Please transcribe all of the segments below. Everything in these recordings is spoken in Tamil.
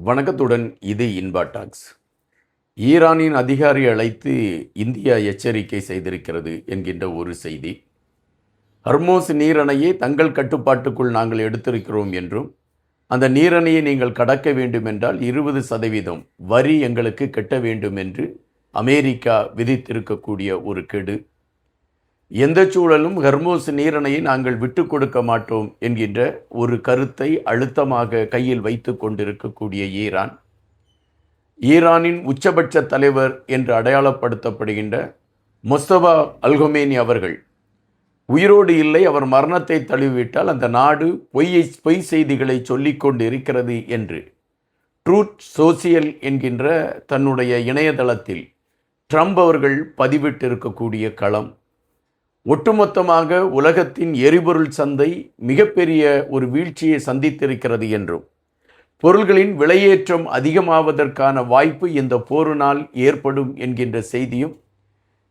வணக்கத்துடன் இது இன்பா டாக்ஸ். ஈரானின் அதிகாரி அழைத்து இந்தியா எச்சரிக்கை செய்திருக்கிறது என்கின்ற ஒரு செய்தி. ஹர்மோஸ் நீரணையை தங்கள் கட்டுப்பாட்டுக்குள் நாங்கள் எடுத்திருக்கிறோம் என்றும், அந்த நீரணையை நீங்கள் கடக்க வேண்டும் என்றால் 20% வரி எங்களுக்கு கட்ட வேண்டும் என்று அமெரிக்கா விதித்திருக்கக்கூடிய ஒரு கெடு. எந்த சூழலும் ஹர்மோஸ் நீரணையை நாங்கள் விட்டு கொடுக்க மாட்டோம் என்கின்ற ஒரு கருத்தை அழுத்தமாக கையில் வைத்து கொண்டிருக்கக்கூடிய ஈரானின் உச்சபட்ச தலைவர் என்று அடையாளப்படுத்தப்படுகின்ற முஸ்தபா அல்கொமேனி அவர்கள் உயிரோடு இல்லை, அவர் மரணத்தை தழுவிவிட்டால் அந்த நாடு பொய் செய்திகளை சொல்லிக் கொண்டு இருக்கிறது என்று ட்ரூத் சோசியல் என்கின்ற தன்னுடைய இணையதளத்தில் ட்ரம்ப் அவர்கள் பதிவிட்டிருக்கக்கூடிய களம். ஒட்டுமொத்தமாக உலகத்தின் எரிபொருள் சந்தை மிகப்பெரிய ஒரு வீழ்ச்சியை சந்தித்திருக்கிறது என்றும், பொருள்களின் விலையேற்றம் அதிகமாவதற்கான வாய்ப்பு இந்த போரினால் ஏற்படும் என்கின்ற செய்தியும்,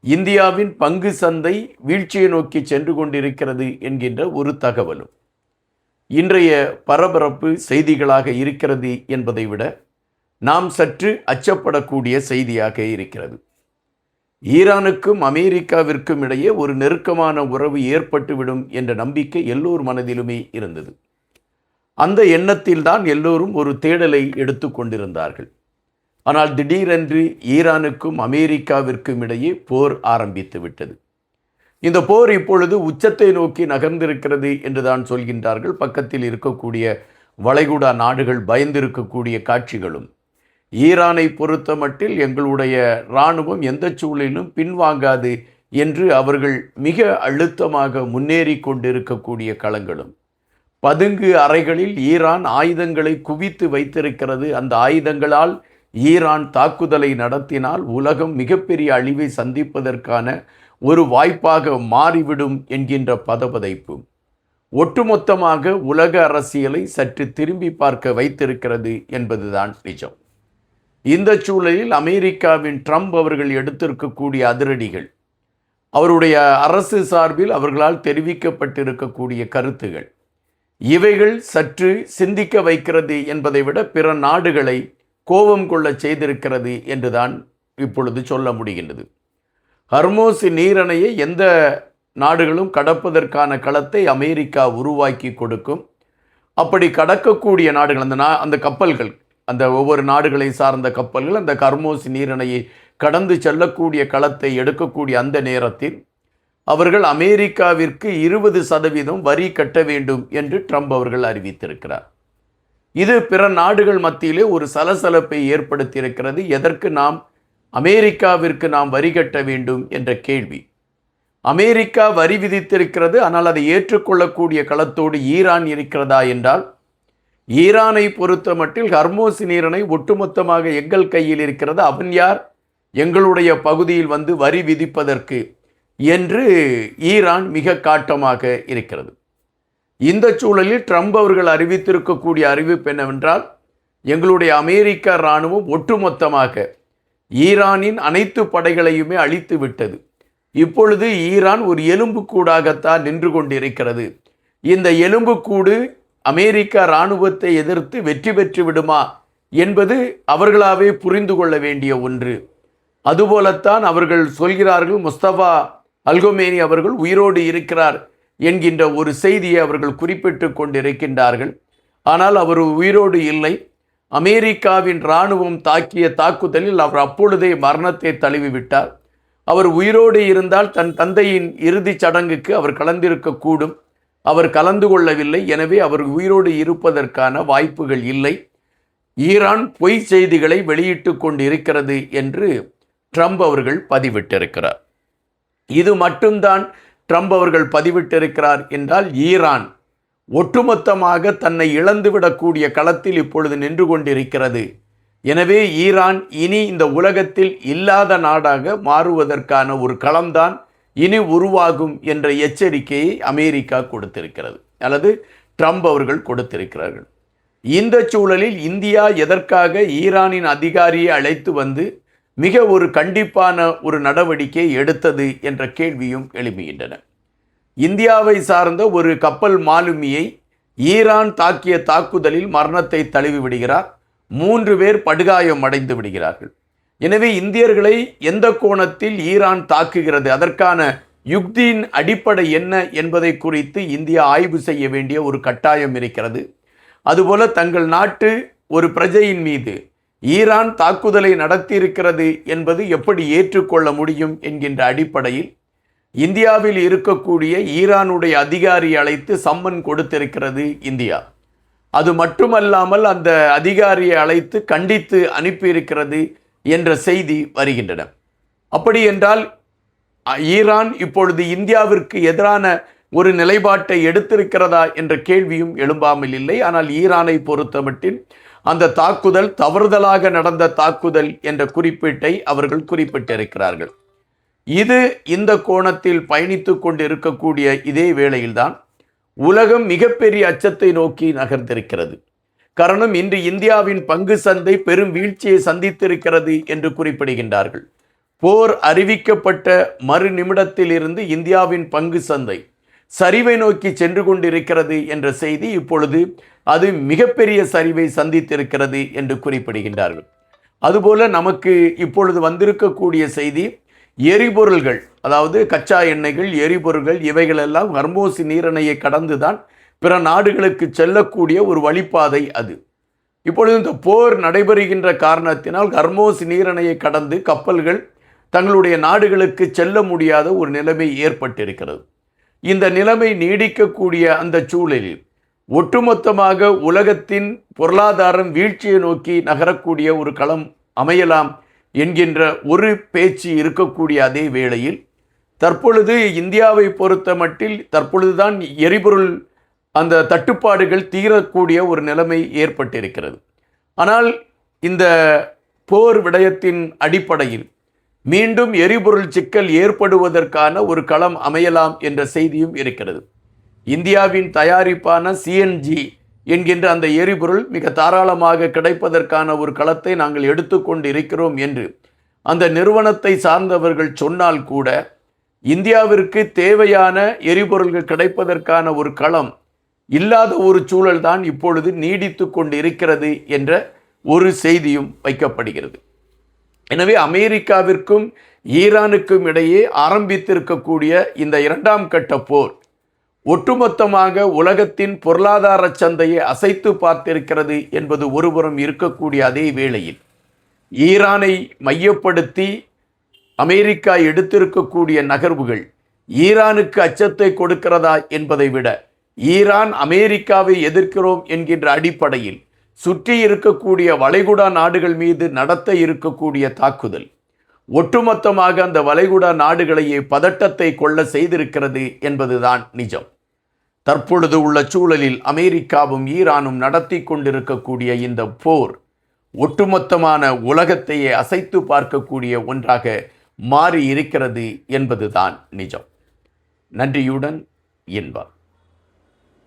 இந்தியாவின் பங்கு சந்தை வீழ்ச்சியை நோக்கி சென்று கொண்டிருக்கிறது என்கின்ற ஒரு தகவலும் இன்றைய பரபரப்பு செய்திகளாக இருக்கிறது என்பதை விட நாம் சற்று அச்சப்படக்கூடிய செய்தியாக இருக்கிறது. ஈரானுக்கும் அமெரிக்காவிற்கும் இடையே ஒரு நெருக்கமான உறவு ஏற்பட்டுவிடும் என்ற நம்பிக்கை எல்லோர் மனதிலுமே இருந்தது. அந்த எண்ணத்தில்தான் எல்லோரும் ஒரு தேடலை எடுத்து கொண்டிருந்தார்கள். ஆனால் திடீரென்று ஈரானுக்கும் அமெரிக்காவிற்கும் இடையே போர் ஆரம்பித்து விட்டது. இந்த போர் இப்பொழுது உச்சத்தை நோக்கி நகர்ந்திருக்கிறது என்று தான் சொல்கின்றார்கள். பக்கத்தில் இருக்கக்கூடிய வளைகுடா நாடுகள் பயந்திருக்கக்கூடிய காட்சிகளும், ஈரானை பொறுத்த மட்டில் எங்களுடைய இராணுவம் எந்த சூழலிலும் பின்வாங்காது என்று அவர்கள் மிக அழுத்தமாக முன்னேறி கொண்டிருக்கக்கூடிய களங்களும், பதுங்கு அறைகளில் ஈரான் ஆயுதங்களை குவித்து வைத்திருக்கிறது, அந்த ஆயுதங்களால் ஈரான் தாக்குதலை நடத்தினால் உலகம் மிகப்பெரிய அழிவை சந்திப்பதற்கான ஒரு வாய்ப்பாக மாறிவிடும் என்கின்ற பதபதைப்பு ஒட்டுமொத்தமாக உலக அரசியலை சற்று திரும்பி பார்க்க வைத்திருக்கிறது என்பதுதான் நிஜம். இந்த சூழலில் அமெரிக்காவின் ட்ரம்ப் அவர்கள் எடுத்திருக்கக்கூடிய அதிரடிகள், அவருடைய அரசு சார்பில் அவர்களால் தெரிவிக்கப்பட்டிருக்கக்கூடிய கருத்துகள், இவைகள் சற்று சிந்திக்க வைக்கிறது என்பதை விட பிற நாடுகளை கோபம் கொள்ள செய்திருக்கிறது என்றுதான் இப்பொழுது சொல்ல முடிகின்றது. ஹர்மோஸ் நீரணையை எந்த நாடுகளும் கடப்பதற்கான களத்தை அமெரிக்கா உருவாக்கி கொடுக்கும். அப்படி கடக்கக்கூடிய நாடுகள், அந்த கப்பல்கள், அந்த ஒவ்வொரு நாடுகளை சார்ந்த கப்பல்கள் அந்த ஹர்மோஸ் நீரணையை கடந்து செல்லக்கூடிய களத்தை எடுக்கக்கூடிய அந்த நேரத்தில் அவர்கள் அமெரிக்காவிற்கு 20% வரி கட்ட வேண்டும் என்று ட்ரம்ப் அவர்கள் அறிவித்திருக்கிறார். இது பிற நாடுகள் மத்தியிலே ஒரு சலசலப்பை ஏற்படுத்தியிருக்கிறது. எதற்கு நாம் அமெரிக்காவிற்கு வரி கட்ட வேண்டும் என்ற கேள்வி. அமெரிக்கா வரி விதித்திருக்கிறது, ஆனால் அதை ஏற்றுக்கொள்ளக்கூடிய களத்தோடு ஈரான் இருக்கிறதா என்றால், ஈரானை பொறுத்த மட்டில் ஹர்மோஸ் நீரிணை ஒட்டுமொத்தமாக எங்கள் கையில் இருக்கிறது, அவன் யார் எங்களுடைய பகுதியில் வந்து வரி விதிப்பதற்கு என்று ஈரான் மிக காட்டமாக இருக்கிறது. இந்த சூழலில் ட்ரம்ப் அவர்கள் அறிவித்திருக்கக்கூடிய அறிவிப்பு என்னவென்றால், எங்களுடைய அமெரிக்க இராணுவம் ஒட்டுமொத்தமாக ஈரானின் அனைத்து படைகளையுமே அழித்து விட்டது. இப்பொழுது ஈரான் ஒரு எலும்புக்கூடாகத்தான் நின்று கொண்டிருக்கிறது. இந்த எலும்புக்கூடு அமெரிக்க இராணுவத்தை எதிர்த்து வெற்றி பெற்று விடுமா என்பது அவர்களாவே புரிந்து கொள்ள வேண்டிய ஒன்று. அதுபோலத்தான் அவர்கள் சொல்கிறார்கள், முஸ்தபா அல்கொமேனி அவர்கள் உயிரோடு இருக்கிறார் என்கின்ற ஒரு செய்தியை அவர்கள் குறிப்பிட்டு கொண்டிருக்கின்றார்கள். ஆனால் அவர் உயிரோடு இல்லை. அமெரிக்காவின் இராணுவம் தாக்கிய தாக்குதலில் அவர் அப்பொழுதே மரணத்தை தழுவிவிட்டார். அவர் உயிரோடு இருந்தால் தன் தந்தையின் இறுதிச் சடங்குக்கு அவர் கலந்திருக்கக்கூடும். அவர் கலந்து கொள்ளவில்லை. எனவே அவர் உயிரோடு இருப்பதற்கான வாய்ப்புகள் இல்லை. ஈரான் பொய் செய்திகளை வெளியிட்டு கொண்டிருக்கிறது என்று ட்ரம்ப் அவர்கள் பதிவிட்டிருக்கிறார். இது மட்டும்தான் ட்ரம்ப் அவர்கள் பதிவிட்டிருக்கிறார் என்றால், ஈரான் ஒட்டுமொத்தமாக தன்னை இழந்துவிடக்கூடிய களத்தில் இப்பொழுது நின்று கொண்டிருக்கிறது. எனவே ஈரான் இனி இந்த உலகத்தில் இல்லாத நாடாக மாறுவதற்கான ஒரு களம்தான் இனி உருவாகும் என்ற எச்சரிக்கையை அமெரிக்கா கொடுத்திருக்கிறது, அல்லது ட்ரம்ப் அவர்கள் கொடுத்திருக்கிறார்கள். இந்த சூழலில் இந்தியா எதற்காக ஈரானின் அதிகாரியை அழைத்து வந்து மிக ஒரு கண்டிப்பான ஒரு நடவடிக்கை எடுத்தது என்ற கேள்வியும் எழுப்புகின்றன. இந்தியாவை சார்ந்த ஒரு கப்பல் மாலுமியை ஈரான் தாக்கிய தாக்குதலில் மரணத்தை தழுவி விடுகிறார். 3 பேர் படுகாயம் அடைந்து விடுகிறார்கள். எனவே இந்தியர்களை எந்த கோணத்தில் ஈரான் தாக்குகிறது, அதற்கான யுக்தியின் அடிப்படை என்ன என்பதை குறித்து இந்தியா ஆய்வு செய்ய வேண்டிய ஒரு கட்டாயம் இருக்கிறது. அதுபோல தங்கள் நாட்டு ஒரு பிரஜையின் மீது ஈரான் தாக்குதலை நடத்தியிருக்கிறது என்பது எப்படி ஏற்றுக்கொள்ள முடியும் என்கின்ற அடிப்படையில் இந்தியாவில் இருக்கக்கூடிய ஈரானுடைய அதிகாரி அழைத்து சம்மன் கொடுத்திருக்கிறது இந்தியா. அது மட்டுமல்லாமல் அந்த அதிகாரியை அழைத்து கண்டித்து அனுப்பியிருக்கிறது என்ற செய்தி வருகின்றன. அப்படி என்றால் ஈரான் இப்பொழுது இந்தியாவிற்கு எதிரான ஒரு நிலைப்பாட்டை எடுத்திருக்கிறதா என்ற கேள்வியும் எழும்பாமல் இல்லை. ஆனால் ஈரானை பொறுத்தமட்டில் அந்த தாக்குதல் தவறுதலாக நடந்த தாக்குதல் என்ற குறிப்பீட்டை அவர்கள் குறிப்பிட்டிருக்கிறார்கள். இது இந்த கோணத்தில் பயணித்து கொண்டு இருக்கக்கூடிய இதே வேளையில்தான் உலகம் மிகப்பெரிய அச்சத்தை நோக்கி நகர்ந்திருக்கிறது. காரணம், இன்று இந்தியாவின் பங்கு சந்தை பெரும் வீழ்ச்சியை சந்தித்திருக்கிறது என்று குறிப்பிடுகின்றார்கள். போர் அறிவிக்கப்பட்ட மறு நிமிடத்தில் இருந்து இந்தியாவின் பங்கு சந்தை சரிவை நோக்கி சென்று கொண்டிருக்கிறது என்ற செய்தி இப்பொழுது அது மிகப்பெரிய சரிவை சந்தித்திருக்கிறது என்று குறிப்பிடுகின்றார்கள். அதுபோல நமக்கு இப்பொழுது வந்திருக்கக்கூடிய செய்தி, எரிபொருள்கள், அதாவது கச்சா எண்ணெய்கள், எரிபொருள்கள் இவைகளெல்லாம் ஹர்மோஸ் நீரிணையை கடந்துதான் பிற நாடுகளுக்கு செல்லக்கூடிய ஒரு வழிப்பாதை அது. இப்பொழுது இந்த போர் நடைபெறுகின்ற காரணத்தினால் ஹர்மோஸ் நீரிணையை கடந்து கப்பல்கள் தங்களுடைய நாடுகளுக்கு செல்ல முடியாத ஒரு நிலைமை ஏற்பட்டிருக்கிறது. இந்த நிலைமை நீடிக்கக்கூடிய அந்த சூழலில் ஒட்டுமொத்தமாக உலகத்தின் பொருளாதாரம் வீழ்ச்சியை நோக்கி நகரக்கூடிய ஒரு களம் அமையலாம் என்கின்ற ஒரு பேச்சு இருக்கக்கூடிய அதே வேளையில் தற்பொழுது இந்தியாவை பொறுத்த மட்டில் தற்பொழுதுதான் எரிபொருள் அந்த தட்டுப்பாடுகள் தீரக்கூடிய ஒரு நிலைமை ஏற்பட்டிருக்கிறது. ஆனால் இந்த போர் விடயத்தின் அடிப்படையில் மீண்டும் எரிபொருள் சிக்கல் ஏற்படுவதற்கான ஒரு களம் அமையலாம் என்ற செய்தியும் இருக்கிறது. இந்தியாவின் தயாரிப்பான சிஎன்ஜி என்கின்ற அந்த எரிபொருள் மிக தாராளமாக கிடைப்பதற்கான ஒரு களத்தை நாங்கள் எடுத்துக்கொண்டு இருக்கிறோம் என்று அந்த நிறுவனத்தை சார்ந்தவர்கள் சொன்னால் கூட இந்தியாவிற்கு தேவையான எரிபொருள்கள் கிடைப்பதற்கான ஒரு களம் இல்லாத ஒரு சூழல் தான் இப்பொழுது நீடித்து கொண்டு இருக்கிறது என்ற ஒரு செய்தியும் வைக்கப்படுகிறது. எனவே அமெரிக்காவிற்கும் ஈரானுக்கும் இடையே ஆரம்பித்திருக்கக்கூடிய இந்த 2ஆம் கட்ட போர் ஒட்டுமொத்தமாக உலகத்தின் பொருளாதார சந்தையை அசைத்து பார்த்திருக்கிறது என்பது ஒருபுறம் இருக்கக்கூடிய அதே வேளையில் ஈரானை மையப்படுத்தி அமெரிக்கா எடுத்திருக்கக்கூடிய நகர்வுகள் ஈரானுக்கு அச்சத்தை கொடுக்கிறதா என்பதை விட ஈரான் அமெரிக்காவை எதிர்க்கிறோம் என்கின்ற அடிப்படையில் சுற்றி இருக்கக்கூடிய வளைகுடா நாடுகள் மீது நடத்த இருக்கக்கூடிய தாக்குதல் ஒட்டுமொத்தமாக அந்த வளைகுடா நாடுகளையே பதட்டத்தை கொள்ள செய்திருக்கிறது என்பதுதான் நிஜம். தற்பொழுது உள்ள சூழலில் அமெரிக்காவும் ஈரானும் நடத்தி கொண்டிருக்கக்கூடிய இந்த போர் ஒட்டுமொத்தமான உலகத்தையே அசைத்து பார்க்கக்கூடிய ஒன்றாக மாறி இருக்கிறது என்பதுதான் நிஜம். நன்றியுடன் இன்பா.